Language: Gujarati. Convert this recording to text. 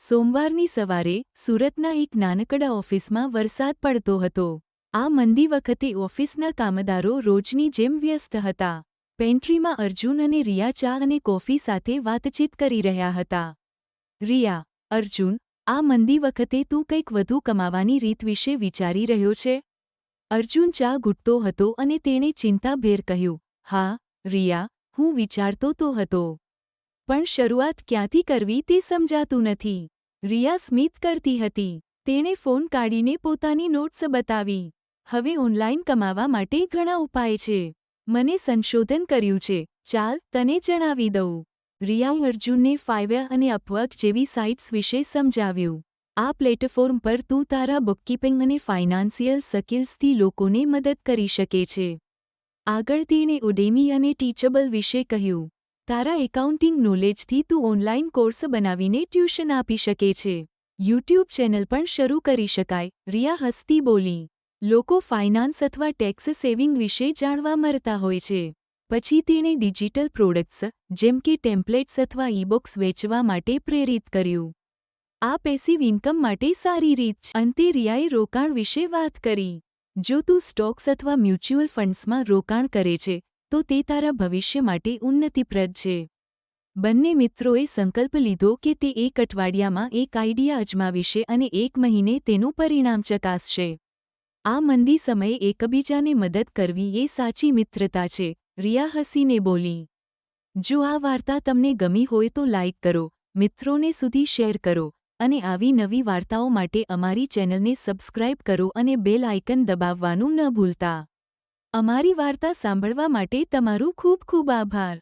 સોમવારની સવારે સુરતના એક નાનકડા ઓફિસમાં વરસાદ પડતો હતો. આ મંદી વખતે ઓફિસના કામદારો રોજની જેમ વ્યસ્ત હતા. પેન્ટ્રીમાં અર્જુન અને રિયા ચા અને કોફી સાથે વાતચીત કરી રહ્યા હતા. રિયા: અર્જુન, આ મંદી વખતે તું કંઈક વધુ કમાવાની રીત વિશે વિચારી રહ્યો છે? અર્જુન ચા ઘૂંટતો હતો અને તેણે ચિંતાભેર કહ્યું, હા, રિયા, હું વિચારતો તો હતો. પણ શરૂઆત ક્યાંથી કરવી તે સમજાતું નથી. રિયા સ્મિત કરતી હતી. તેણે ફોન કાઢીને પોતાની નોટ્સ બતાવી. હવે ઓનલાઈન કમાવા માટે ઘણા ઉપાય છે. મને સંશોધન કર્યું છે, ચાલ તને જણાવી દઉં. રિયાએ અર્જુનને ફાઇવર અને અપવર્ક જેવી સાઇટ્સ વિશે સમજાવ્યું. આ પ્લેટફોર્મ પર તું તારા બુકકીપિંગ અને ફાઇનાન્સિયલ સ્કિલ્સથી લોકોને મદદ કરી શકે છે. આગળ તેણે ઉડેમી અને ટીચેબલ વિશે કહ્યું. તારા એકાઉન્ટિંગ નોલેજથી તું ઓનલાઈન કોર્સ બનાવીને ટ્યુશન આપી શકે છે. યુટ્યુબ ચેનલ પણ શરૂ કરી શકાય, રિયા હસતી બોલી. લોકો ફાઇનાન્સ અથવા ટેક્સ સેવિંગ વિશે જાણવા મળતા હોય છે. પછી તેણે ડિજિટલ પ્રોડક્ટ્સ, જેમ કે ટેમ્પલેટ્સ અથવા ઈ-બુક્સ વેચવા માટે પ્રેરિત કર્યું. આ પેસિવ ઇન્કમ માટે સારી રીત છે. અંતે રિયાએ રોકાણ વિશે વાત કરી. જો તું સ્ટોક્સ અથવા મ્યુચ્યુઅલ ફંડ્સમાં રોકાણ કરે છે, તો તે તારા ભવિષ્ય માટે ઉન્નતિપ્રદ છે. બંને મિત્રોએ સંકલ્પ લીધો કે તે એક અઠવાડિયામાં એક આઈડિયા અજમાવશે અને 1 મહિને તેનું પરિણામ ચકાસશે. આ મંદી સમયે એકબીજાને મદદ કરવી એ સાચી મિત્રતા છે, રિયા હસીને બોલી. જો આ વાર્તા તમને ગમી હોય તો લાઇક કરો, મિત્રોને સુધી શેર કરો અને આવી નવી વાર્તાઓ માટે અમારી ચેનલને સબસ્ક્રાઇબ કરો અને બેલ આઇકન દબાવવાનું ન ભૂલતા. અમારી વાર્તા સાંભળવા માટે તમારું ખૂબ ખૂબ આભાર.